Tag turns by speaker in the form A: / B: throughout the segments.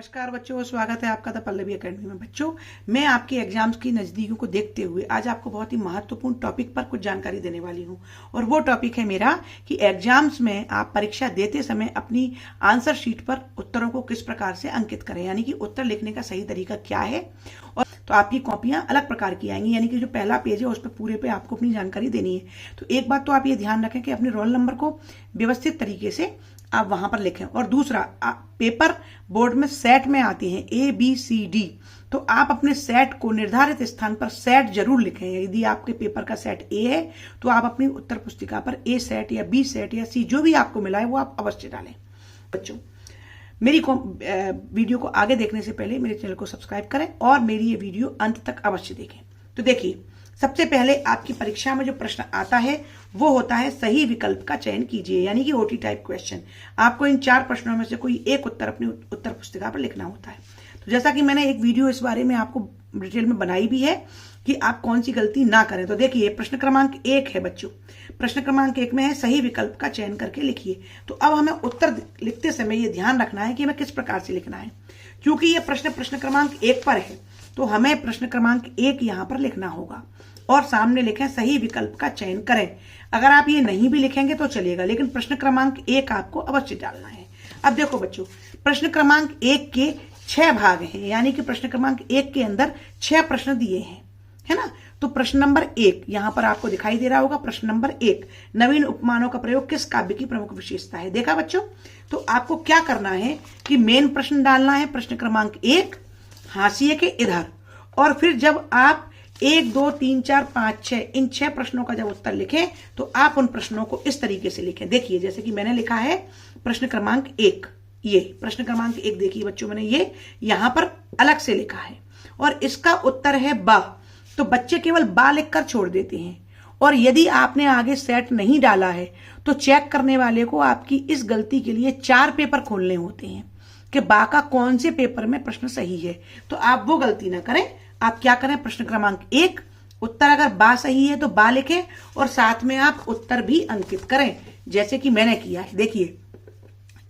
A: नमस्कार बच्चों, स्वागत है आपका द पल्लवी एकेडमी में। बच्चों, मैं आपके एग्जाम्स की नज़दीकियों को देखते हुए आज आपको बहुत ही महत्वपूर्ण टॉपिक पर कुछ जानकारी देने वाली हूं। और वो टॉपिक है मेरा कि एग्जाम्स में आप परीक्षा देते समय अपनी आंसर शीट पर उत्तरों को किस प्रकार से अंकित करें, यानी कि उत्तर लिखने का सही तरीका क्या है। और तो आपकी कॉपियां अलग प्रकार की आएंगी, यानी कि जो पहला पेज है उस पर पूरे पे आपको अपनी जानकारी देनी है। तो एक बात तो आप ये ध्यान रखें कि अपने रोल नंबर को व्यवस्थित तरीके से आप वहां पर लिखें। और दूसरा, पेपर बोर्ड में सेट में आती हैं ABCD, तो आप अपने सेट को निर्धारित स्थान पर सेट जरूर लिखें। यदि आपके पेपर का सेट A है तो आप अपनी उत्तर पुस्तिका पर A सेट या B सेट या C जो भी आपको मिला है वो आप अवश्य डालें। बच्चों, मेरी वीडियो को आगे देखने से पहले मेरे चैनल को सब्सक्राइब करें और मेरी ये वीडियो अंत तक अवश्य देखें। तो देखिए, सबसे पहले आपकी परीक्षा में जो प्रश्न आता है वो होता है सही विकल्प का चयन कीजिए, यानी कि OT टाइप क्वेश्चन। आपको इन 4 प्रश्नों में से कोई एक उत्तर अपनी उत्तर पुस्तिका पर लिखना होता है। तो जैसा कि मैंने एक वीडियो इस बारे में आपको डिटेल में बनाई भी है कि आप कौन सी गलती ना करें। तो देखिए, प्रश्न क्रमांक 1 है बच्चों। प्रश्न क्रमांक 1 में है सही विकल्प का चयन करके लिखिए। तो अब हमें उत्तर लिखते समय ये ध्यान रखना है कि हमें किस प्रकार से लिखना है। क्योंकि ये प्रश्न क्रमांक 1 पर है तो हमें प्रश्न क्रमांक 1 यहां पर लिखना होगा और सामने लिखें सही विकल्प का चयन करें। अगर आप ये नहीं भी लिखेंगे तो चलेगा, लेकिन प्रश्न क्रमांक 1 आपको अवश्य डालना है। अब देखो बच्चों, प्रश्न क्रमांक 1 के 6 भाग हैं, यानी कि प्रश्न क्रमांक 1 के अंदर 6 प्रश्न दिए हैं, है ना। तो प्रश्न नंबर 1 यहां पर आपको दिखाई दे रहा होगा। प्रश्न नंबर 1, नवीन उपमानों का प्रयोग किस काव्य की प्रमुख विशेषता है। देखा बच्चों, तो आपको क्या करना है कि मेन प्रश्न डालना है प्रश्न क्रमांक 1 हाशिए के इधर, और फिर जब आप 1, 2, 3, 4, 5, 6 इन 6 प्रश्नों का जब उत्तर लिखें तो आप उन प्रश्नों को इस तरीके से लिखें। देखिए, जैसे कि मैंने लिखा है प्रश्न क्रमांक 1, ये प्रश्न क्रमांक 1 देखिए बच्चों, मैंने ये यहां पर अलग से लिखा है और इसका उत्तर है बा। तो बच्चे केवल बा लिखकर छोड़ देते हैं, और यदि आपने आगे सेट नहीं डाला है तो चेक करने वाले को आपकी इस गलती के लिए 4 पेपर खोलने होते हैं कि बा का कौन से पेपर में प्रश्न सही है। तो आप वो गलती ना करें। आप क्या करें, प्रश्न क्रमांक 1 उत्तर अगर बा सही है तो बा लिखें और साथ में आप उत्तर भी अंकित करें, जैसे कि मैंने किया है। देखिए,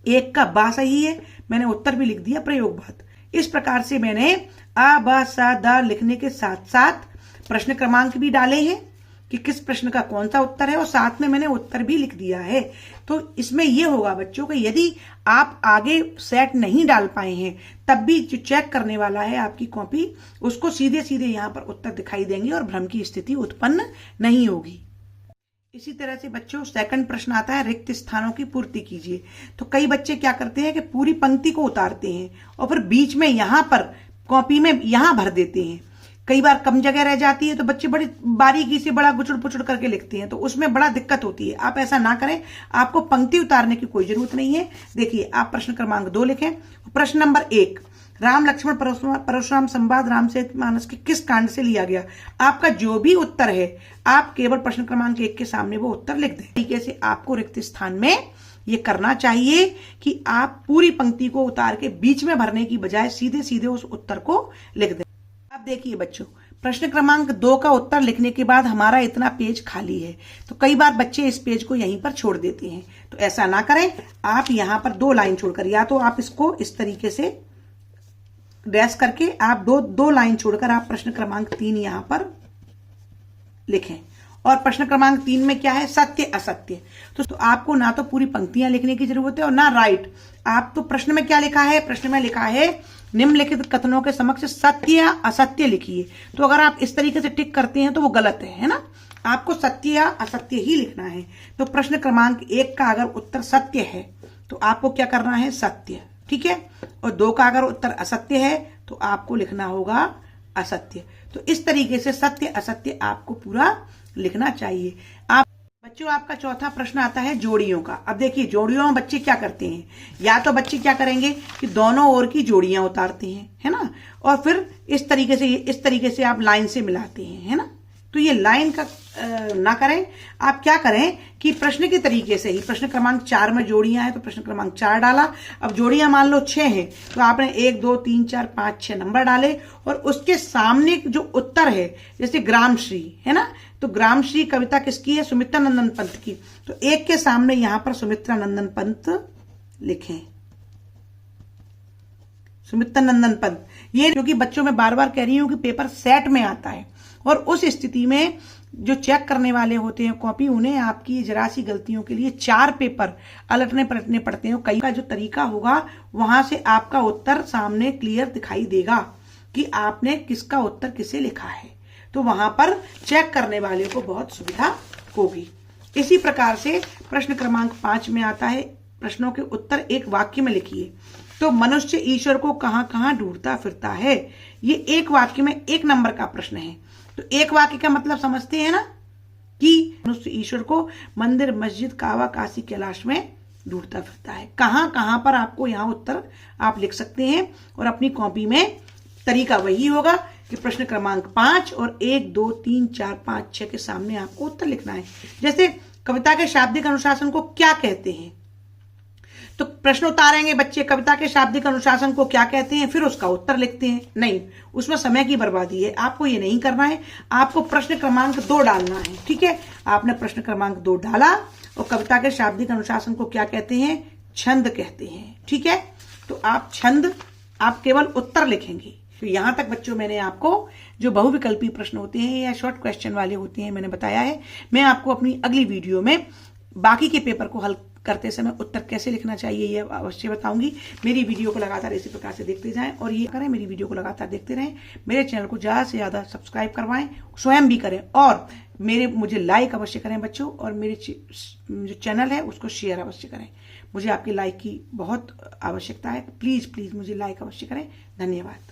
A: 1 का बा सही है, मैंने उत्तर भी लिख दिया प्रयोगबाद। इस प्रकार से मैंने आ बा सा दा लिखने के साथ साथ प्रश्न क्रमांक भी डाले हैं कि किस प्रश्न का कौन सा उत्तर है, और साथ में मैंने उत्तर भी लिख दिया है। तो इसमें यह होगा बच्चों कि यदि आप आगे सेट नहीं डाल पाए हैं तब भी जो चेक करने वाला है आपकी कॉपी, उसको सीधे सीधे यहां पर उत्तर दिखाई देंगे और भ्रम की स्थिति उत्पन्न नहीं होगी। इसी तरह से बच्चों, सेकंड प्रश्न आता है रिक्त स्थानों की पूर्ति कीजिए। तो कई बच्चे क्या करते हैं कि पूरी पंक्ति को उतारते हैं और फिर बीच में यहां पर कॉपी में यहां भर देते हैं। कई बार कम जगह रह जाती है तो बच्चे बड़ी बारीकी से बड़ा गुचड़ पुचड़ करके लिखते हैं, तो उसमें बड़ा दिक्कत होती है। आप ऐसा ना करें, आपको पंक्ति उतारने की कोई जरूरत नहीं है। देखिए, आप प्रश्न क्रमांक 2 लिखें। प्रश्न नंबर 1, राम लक्ष्मण परशुराम संवाद रामचरितमानस के किस कांड से लिया गया। आपका जो भी उत्तर है आप केवल प्रश्न क्रमांक 1 के सामने वो उत्तर लिख दें। तरीके से आपको रिक्त स्थान में ये करना चाहिए कि आप पूरी पंक्ति को उतार के बीच में भरने की बजाय सीधे सीधे उस उत्तर को लिख दें। अब देखिए बच्चों, प्रश्न क्रमांक 2 का उत्तर लिखने के बाद हमारा इतना पेज खाली है, तो कई बार बच्चे इस पेज को यहीं पर छोड़ देते हैं। तो ऐसा ना करें, आप यहां पर 2 लाइन छोड़कर, या तो आप इसको इस तरीके से डैश करके आप दो लाइन छोड़कर आप प्रश्न क्रमांक 3 यहां पर लिखें। और प्रश्न क्रमांक 3 में क्या है, सत्य असत्य। तो आपको ना तो पूरी पंक्तियां लिखने की जरूरत है और ना राइट। आप तो प्रश्न में क्या लिखा है, प्रश्न में लिखा है निम्नलिखित कथनों के समक्ष सत्य या असत्य लिखिए। तो अगर आप इस तरीके से टिक करते हैं तो वो गलत है ना। आपको सत्य या असत्य ही लिखना है। तो प्रश्न क्रमांक 1 का अगर उत्तर सत्य है तो आपको क्या करना है, सत्य, ठीक है। और 2 का अगर उत्तर असत्य है तो आपको लिखना होगा असत्य। तो इस तरीके से सत्य असत्य आपको पूरा लिखना चाहिए। आप बच्चों, आपका चौथा प्रश्न आता है जोड़ियों का। अब देखिए, जोड़ियों में बच्चे क्या करते हैं, या तो बच्चे क्या करेंगे कि दोनों ओर की जोड़ियां उतारते हैं, है ना, और फिर इस तरीके से आप लाइन से मिलाते हैं, है ना। तो ये लाइन का ना करें। आप क्या करें कि प्रश्न के तरीके से ही, प्रश्न क्रमांक 4 में जोड़ियां हैं तो प्रश्न क्रमांक 4 डाला। अब जोड़ियां मान लो 6 हैं तो आपने 1, 2, 3, 4, 5, 6 नंबर डाले, और उसके सामने जो उत्तर है, जैसे ग्रामश्री है ना, तो ग्रामश्री कविता किसकी है, सुमित्रा नंदन पंत की। तो 1 के सामने यहां पर सुमित्रा नंदन पंत लिखें। सुमित्रा नंदन पंत। ये क्योंकि बच्चों में बार बार कह रही हूं कि पेपर सेट में आता है और उस स्थिति में जो चेक करने वाले होते हैं कॉपी, उन्हें आपकी जरा सी गलतियों के लिए 4 पेपर अलटने पलटने पड़ते हैं। कई का जो तरीका होगा वहां से आपका उत्तर सामने क्लियर दिखाई देगा कि आपने किसका उत्तर किसे लिखा है, तो वहां पर चेक करने वाले को बहुत सुविधा होगी। इसी प्रकार से प्रश्न क्रमांक 5 में आता है, प्रश्नों के उत्तर एक वाक्य में लिखिए। तो मनुष्य ईश्वर को कहां कहां ढूंढता फिरता है, ये एक वाक्य में 1 नंबर का प्रश्न है। तो एक वाक्य का मतलब समझते हैं ना कि मनुष्य ईश्वर को मंदिर, मस्जिद, काबा, काशी, कैलाश में ढूंढता फिरता है। कहां कहां पर आपको यहाँ उत्तर आप लिख सकते हैं और अपनी कॉपी में तरीका वही होगा कि प्रश्न क्रमांक 5 और 1, 2, 3, 4, 5, 6 के सामने आपको उत्तर लिखना है। जैसे कविता के शाब्दिक अनुशासन को क्या कहते हैं, तो प्रश्न उतारेंगे बच्चे, कविता के शाब्दिक अनुशासन को क्या कहते हैं, फिर उसका उत्तर लिखते हैं। नहीं, उसमें समय की बर्बादी है, आपको ये नहीं करना है। आपको प्रश्न क्रमांक 2 डालना है। ठीक है, आपने प्रश्न क्रमांक 2 डाला और कविता के शाब्दिक अनुशासन को क्या कहते हैं, छंद कहते हैं। ठीक है, तो आप छंद, आप केवल उत्तर लिखेंगे। तो यहां तक बच्चों मैंने आपको जो बहुविकल्पी प्रश्न होते हैं या शॉर्ट क्वेश्चन वाले होते हैं मैंने बताया है। मैं आपको अपनी अगली वीडियो में बाकी के पेपर को हल करते समय उत्तर कैसे लिखना चाहिए ये अवश्य बताऊंगी। मेरी वीडियो को लगातार इसी प्रकार से देखते जाएं और ये करें, मेरी वीडियो को लगातार देखते रहें। मेरे चैनल को ज्यादा से ज्यादा सब्सक्राइब करवाएं, स्वयं भी करें और मुझे लाइक अवश्य करें बच्चों, और मेरे जो चैनल है उसको शेयर अवश्य करें। मुझे आपकी लाइक की बहुत आवश्यकता है। प्लीज प्लीज मुझे लाइक अवश्य करें। धन्यवाद।